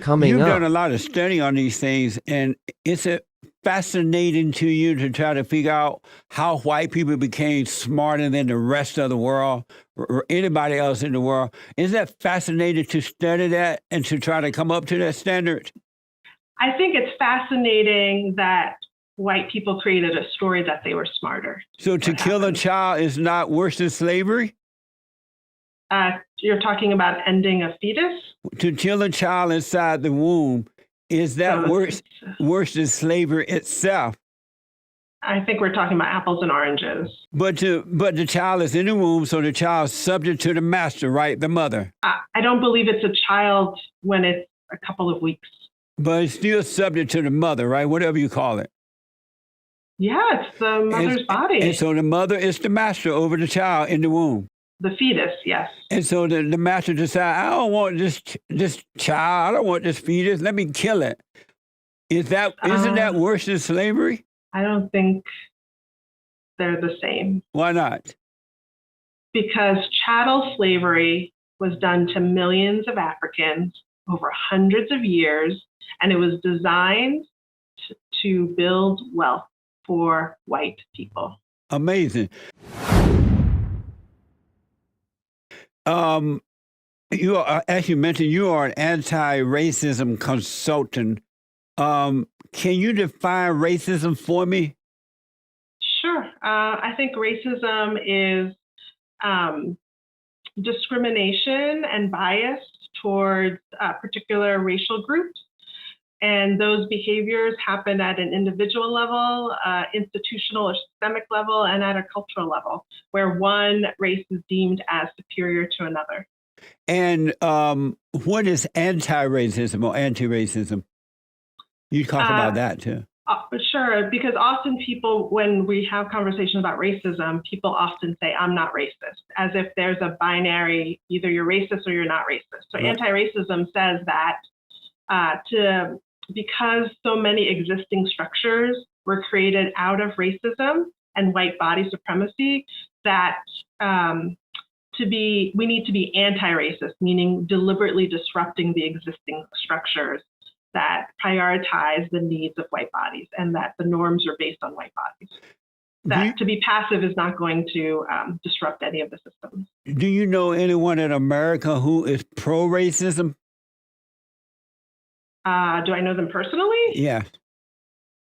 coming You've done up. a lot of study on these things, and it's fascinating to you to try to figure out how white people became smarter than the rest of the world or anybody else in the world. Is that fascinating to study that and to try to come up to that standard? I think it's fascinating that white people created a story that they were smarter. So to What kill a happened? child is not worse than slavery? You're talking about ending a fetus? To kill a child inside the womb, is that So worse than slavery itself? I think we're talking about apples and oranges. But the child is in the womb, so the child's subject to the master, right? The mother. I don't believe it's a child when it's a couple of weeks. But it's still subject to the mother, right? Whatever you call it. Yeah, it's the mother's body. And so the mother is the master over the child in the womb. The fetus, yes. And so the master decides, I don't want this child. I don't want this fetus. Let me kill it. Isn't that worse than slavery? I don't think they're the same. Why not? Because chattel slavery was done to millions of Africans over hundreds of years, and it was designed to build wealth for white people. Amazing. You are, as you mentioned, you are an anti-racism consultant. Can you define racism for me? Sure. I think racism is discrimination and bias towards particular racial groups. And those behaviors happen at an individual level, institutional or systemic level, and at a cultural level, where one race is deemed as superior to another. And what is anti-racism or anti-racism? You talk about that too. Sure, because often people, when we have conversations about racism, people often say, I'm not racist, as if there's a binary, either you're racist or you're not racist. So anti-racism says that because so many existing structures were created out of racism and white body supremacy, that we need to be anti-racist, meaning deliberately disrupting the existing structures that prioritize the needs of white bodies and that the norms are based on white bodies. That to be passive is not going to disrupt any of the systems. Do you know anyone in America who is pro-racism? Do I know them personally? Yes.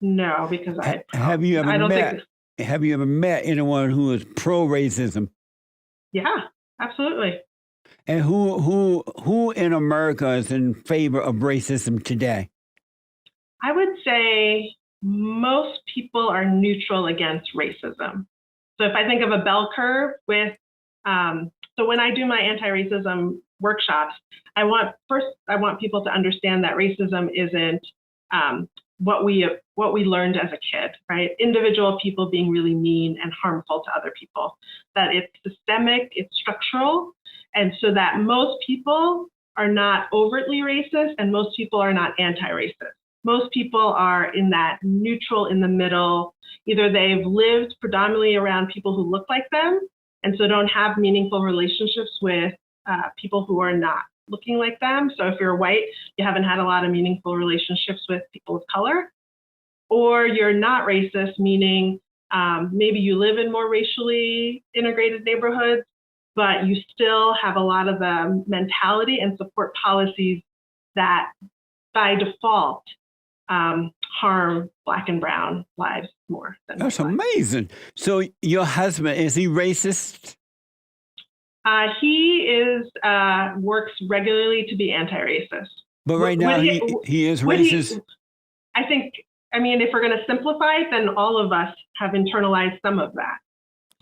No, because have you ever met anyone who is pro-racism? Yeah, absolutely. And who in America is in favor of racism today? I would say most people are neutral against racism. So if I think of a bell curve with, so when I do my anti-racism workshops, I want people to understand that racism isn't what we learned as a kid, right? Individual people being really mean and harmful to other people. That it's systemic, it's structural, and so that most people are not overtly racist and most people are not anti-racist. Most people are in that neutral, in the middle. Either they've lived predominantly around people who look like them and so don't have meaningful relationships with people who are not looking like them. So if you're white, you haven't had a lot of meaningful relationships with people of color. Or you're not racist, meaning maybe you live in more racially integrated neighborhoods, but you still have a lot of the mentality and support policies that by default harm Black and brown lives more than That's Black. amazing. So your husband, is he racist? He works regularly to be anti-racist. But right now he is racist. I mean, if we're going to simplify it, then all of us have internalized some of that.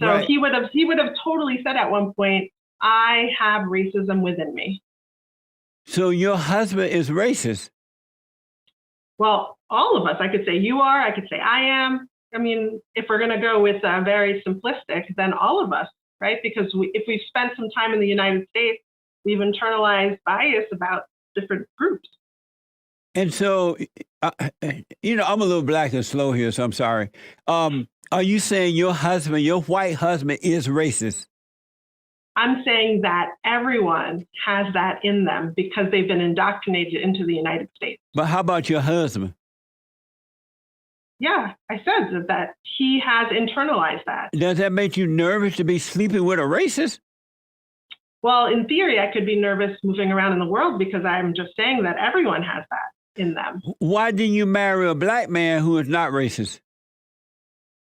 So he would have totally said at one point, I have racism within me. So your husband is racist? Well, all of us. I could say you are, I could say I am. I mean, if we're going to go with very simplistic, then all of us, right? Because if we've spent some time in the United States, we've internalized bias about different groups. And so, I'm a little black and slow here, so I'm sorry. Are you saying your white husband is racist? I'm saying that everyone has that in them because they've been indoctrinated into the United States. But how about your husband? Yeah, I said that he has internalized that. Does that make you nervous to be sleeping with a racist? Well, in theory, I could be nervous moving around in the world because I'm just saying that everyone has that in them. Why didn't you marry a black man who is not racist?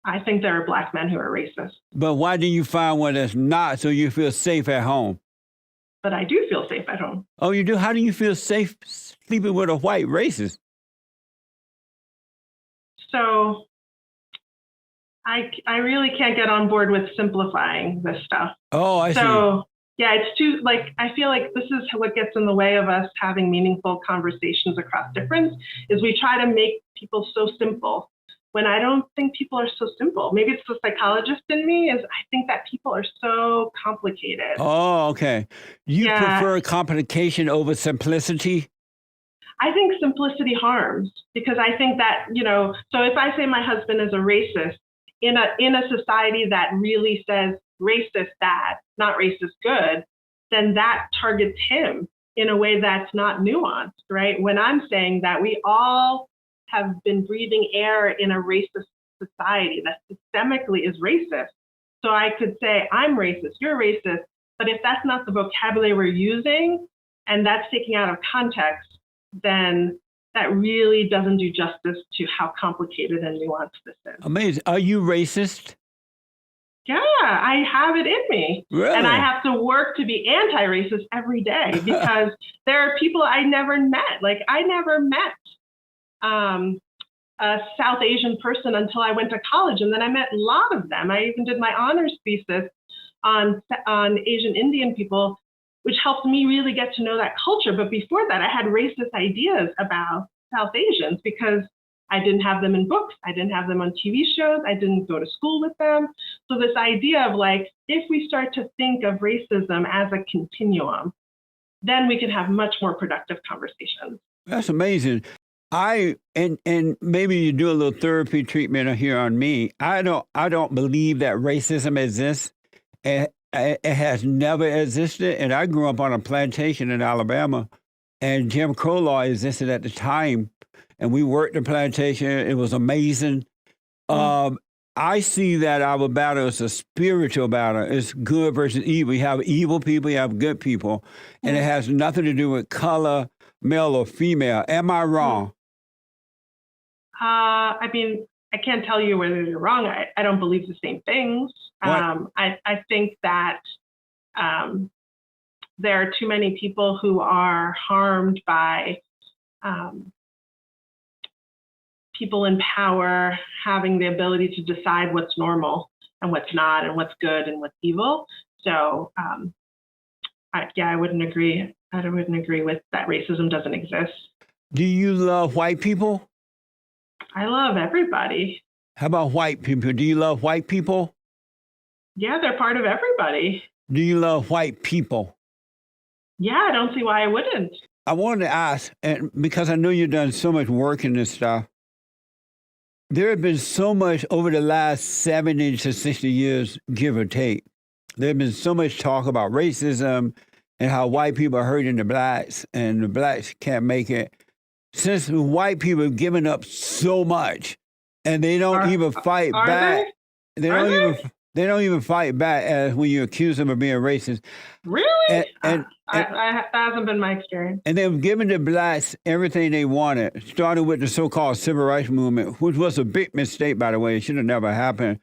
I think there are black men who are racist. But why didn't you find one that's not so you feel safe at home? But I do feel safe at home. Oh, you do? How do you feel safe sleeping with a white racist? So I really can't get on board with simplifying this stuff. Oh, I see. So yeah, it's too, like, I feel like this is what gets in the way of us having meaningful conversations across difference, is we try to make people so simple when I don't think people are so simple. Maybe it's the psychologist in me, is I think that people are so complicated. Oh, okay. You prefer complication over simplicity? I think simplicity harms, because I think that, so if I say my husband is a racist in a society that really says racist bad, not racist good, then that targets him in a way that's not nuanced, right? When I'm saying that we all have been breathing air in a racist society that systemically is racist. So I could say, I'm racist, you're racist, but if that's not the vocabulary we're using and that's taken out of context, then that really doesn't do justice to how complicated and nuanced this is. Amazing. Are you racist? Yeah, I have it in me. Really? And I have to work to be anti-racist every day because there are people I never met. Like, I never met a South Asian person until I went to college, and then I met a lot of them. I even did my honors thesis on Asian Indian people, which helped me really get to know that culture. But before that, I had racist ideas about South Asians because I didn't have them in books. I didn't have them on TV shows. I didn't go to school with them. So this idea of, like, if we start to think of racism as a continuum, then we can have much more productive conversations. That's amazing. And maybe you do a little therapy treatment here on me. I don't believe that racism exists. It has never existed. And I grew up on a plantation in Alabama, and Jim Crow law existed at the time. And we worked the plantation. It was amazing. I see that our battle is a spiritual battle. It's good versus evil. We have evil people, you have good people. And it has nothing to do with color, male or female. Am I wrong? I mean, I can't tell you whether you're wrong. I don't believe the same things. I think that there are too many people who are harmed by people in power having the ability to decide what's normal and what's not, and what's good and what's evil. So I wouldn't agree. I wouldn't agree with that. Racism doesn't exist. Do you love white people? I love everybody. How about white people? Do you love white people? Yeah, they're part of everybody. Do you love white people? Yeah, I don't see why I wouldn't. I wanted to ask, and because I know you've done so much work in this stuff, there has been so much over the last 70 to 60 years, give or take. There has been so much talk about racism and how white people are hurting the blacks and the blacks can't make it. Since the white people have given up so much and they don't even fight back. They don't even fight back as when you accuse them of being racist. Really? That hasn't been my experience. And they've given the blacks everything they wanted, starting with the so-called civil rights movement, which was a big mistake, by the way. It should have never happened.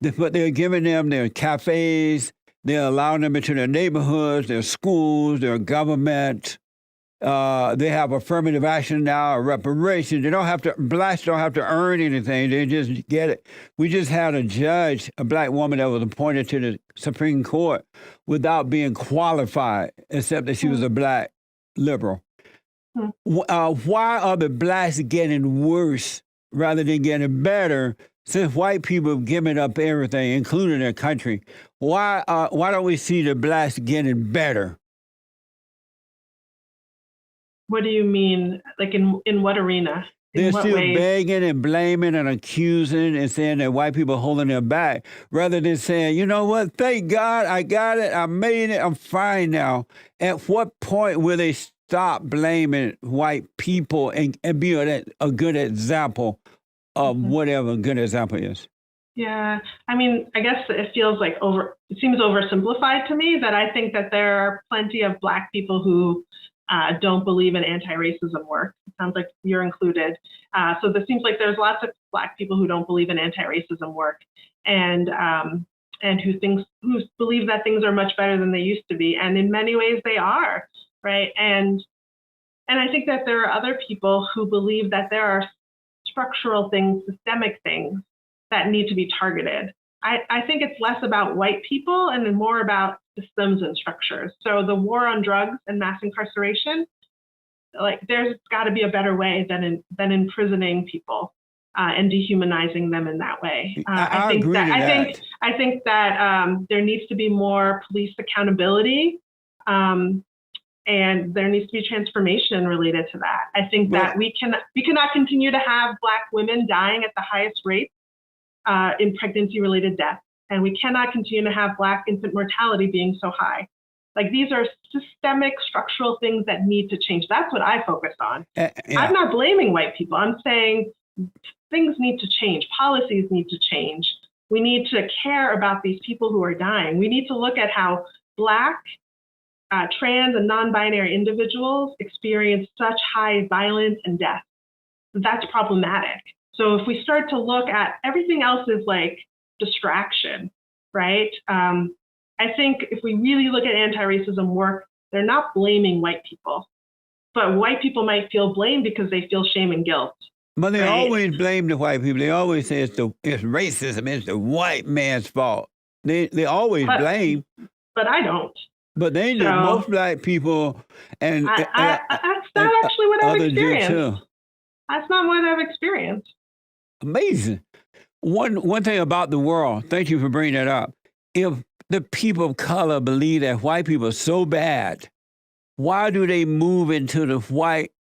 But they're giving them their cafes, they're allowing them into their neighborhoods, their schools, their government. They have affirmative action now, reparations. Blacks don't have to earn anything. They just get it. We just had a judge, a black woman that was appointed to the Supreme Court without being qualified, except that she was a black liberal. Why are the blacks getting worse rather than getting better since white people have given up everything, including their country? Why don't we see the blacks getting better? What do you mean? Like in what arena? They're In what still ways? begging and blaming and accusing and saying that white people are holding their back rather than saying, you know what, thank God I got it, I made it, I'm fine now. At what point will they stop blaming white people and be a good example of Mhm. whatever a good example is? Yeah, I mean, I guess it feels like it seems oversimplified to me that I think that there are plenty of Black people who don't believe in anti-racism work. It sounds like you're included. So this seems like there's lots of Black people who don't believe in anti-racism work and who believe that things are much better than they used to be. And in many ways they are, right? And I think that there are other people who believe that there are structural things, systemic things that need to be targeted. I think it's less about white people and more about systems and structures. So the war on drugs and mass incarceration, like there's got to be a better way than imprisoning people and dehumanizing them in that way. I agree to that. I think that there needs to be more police accountability. And there needs to be transformation related to that. I think that we cannot continue to have Black women dying at the highest rate in pregnancy-related deaths, and we cannot continue to have Black infant mortality being so high. Like these are systemic, structural things that need to change. That's what I focus on. Yeah. I'm not blaming white people. I'm saying things need to change. Policies need to change. We need to care about these people who are dying. We need to look at how Black, trans, and non-binary individuals experience such high violence and death. That's problematic. So if we start to look at everything else is like distraction, right? I think if we really look at anti-racism work, they're not blaming white people, but white people might feel blamed because they feel shame and guilt. But they right? always blame the white people. They always say it's racism, it's the white man's fault. They always blame. But I don't. But they do. So, Most Black people and that's not actually what I've experienced. Too. That's not what I've experienced. Amazing. One thing about the world, thank you for bringing that up. If the people of color believe that white people are so bad, why do they move into the white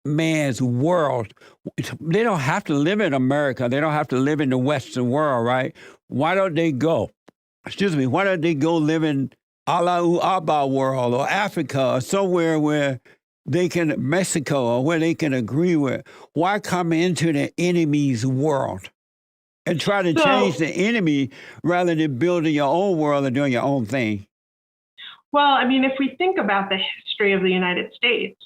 man's world? They don't have to live in America. They don't have to live in the Western world, right? Why don't they go? Why don't they go live in Allahu Abba world or Africa or somewhere where they can, Mexico, or where they can agree with? Why come into the enemy's world and try to change the enemy rather than building your own world and doing your own thing? Well, I mean, if we think about the history of the United States,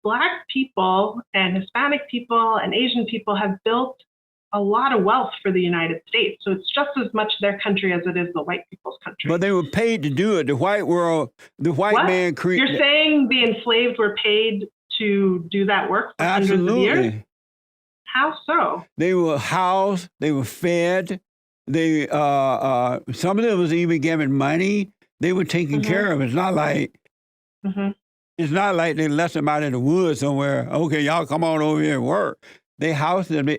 Black people and Hispanic people and Asian people have built a lot of wealth for the United States. So it's just as much their country as it is the white people's country. But they were paid to do it. The white world, the white man created. You're saying the enslaved were paid to do that work for hundreds of years? How so? They were housed. They were fed. They some of them was even given money. They were taken care of. It's not like it's not like they left them out in the woods somewhere. Okay, y'all come on over here and work. They housed them.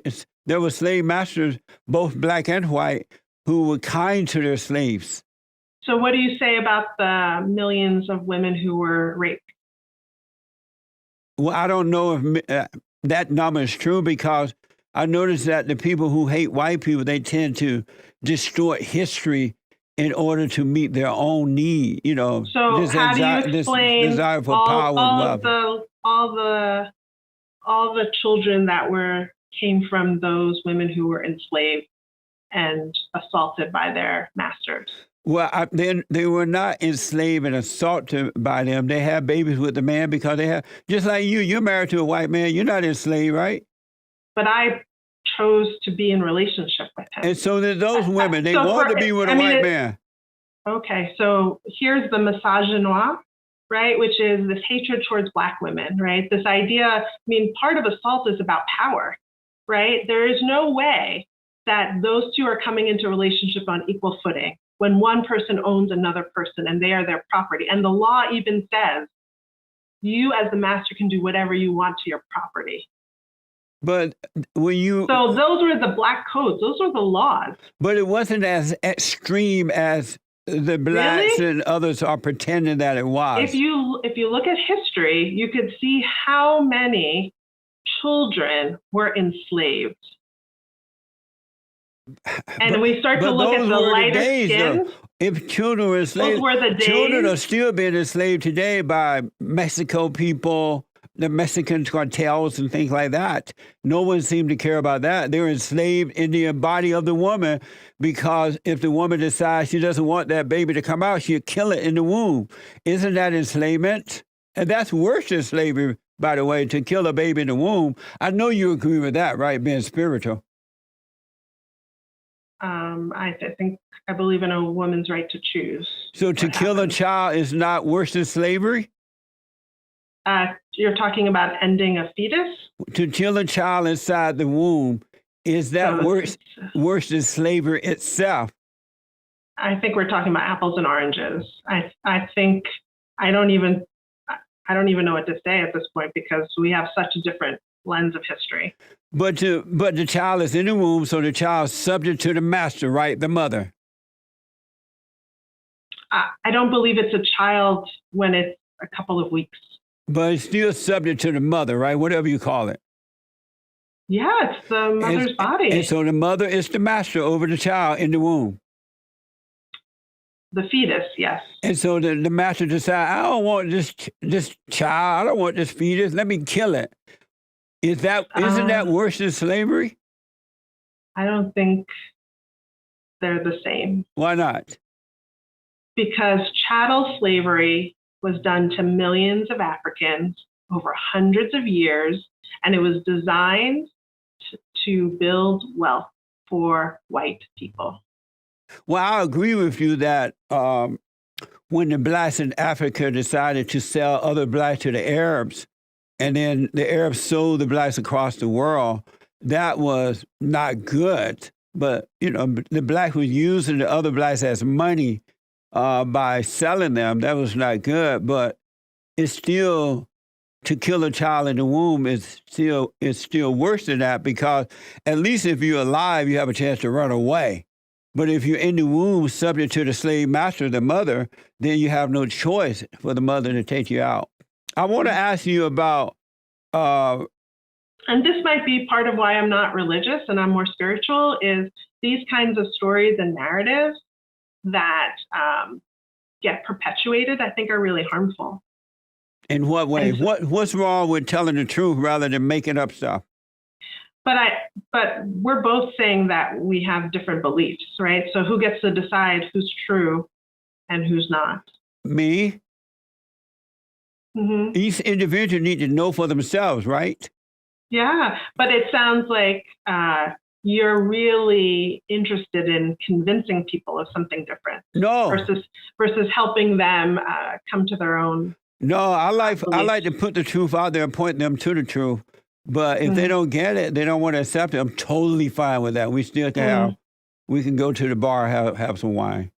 There were slave masters, both Black and white, who were kind to their slaves. So what do you say about the millions of women who were raped? Well, I don't know if that number is true, because I noticed that the people who hate white people, they tend to distort history in order to meet their own need. You know, so how do you explain this desire for power and wealth? All the children that came from those women who were enslaved and assaulted by their masters? Well, they were not enslaved and assaulted by them. They had babies with the man because they have, just like you're married to a white man. You're not enslaved, right? But I chose to be in relationship with him. And so there's those women, they want to be with a white man. Okay, so here's the misogynoir, right? Which is this hatred towards Black women, right? This idea, I mean, part of assault is about power, right? There is no way that those two are coming into a relationship on equal footing when one person owns another person and they are their property. And the law even says, you as the master can do whatever you want to your property. But when you... So those were the Black codes. Those were the laws. But it wasn't as extreme as the Blacks and others are pretending that it was. If you look at history, you could see how many children were enslaved. And we start to But look at those the were the lighter days, though. skins. If children were Those enslaved, were the children are days. still being enslaved today by Mexico people, the Mexican cartels and things like that. No one seemed to care about that. They're enslaved in the body of the woman because if the woman decides she doesn't want that baby to come out, she'll kill it in the womb. Isn't that enslavement? And that's worse than slavery, by the way, to kill a baby in the womb. I know you agree with that, right, being spiritual. I believe in a woman's right to choose. So to kill a child is not worse than slavery? You're talking about ending a fetus? To kill a child inside the womb, is that worse than slavery itself? I think we're talking about apples and oranges. I think I don't even know what to say at this point because we have such a different lens of history. But the child is in the womb, so the child's subject to the master, right? The mother. I don't believe it's a child when it's a couple of weeks. But it's still subject to the mother, right? Whatever you call it. Yeah, it's the mother's body. And so the mother is the master over the child in the womb. The fetus, yes. And so the master decides, I don't want this child. I don't want this fetus. Let me kill it. Isn't that worse than slavery? I don't think they're the same. Why not? Because chattel slavery was done to millions of Africans over hundreds of years, and it was designed to build wealth for white people. Well, I agree with you that when the blacks in Africa decided to sell other blacks to the Arabs, and then the Arabs sold the blacks across the world, that was not good. But, the black was using the other blacks as money by selling them. That was not good. But it's still, to kill a child in the womb is still worse than that because at least if you're alive, you have a chance to run away. But if you're in the womb, subject to the slave master, the mother, then you have no choice for the mother to take you out. I want to ask you about... and this might be part of why I'm not religious and I'm more spiritual, is these kinds of stories and narratives that get perpetuated, I think are really harmful. In what way? What's wrong with telling the truth rather than making up stuff? But we're both saying that we have different beliefs, right? So who gets to decide who's true and who's not? Me? Mm-hmm. Each individual needs to know for themselves, right? Yeah, but it sounds like you're really interested in convincing people of something different. No. Versus helping them come to their own. No, I like to put the truth out there and point them to the truth. But if they don't get it, they don't want to accept it. I'm totally fine with that. We still can we can go to the bar and have some wine.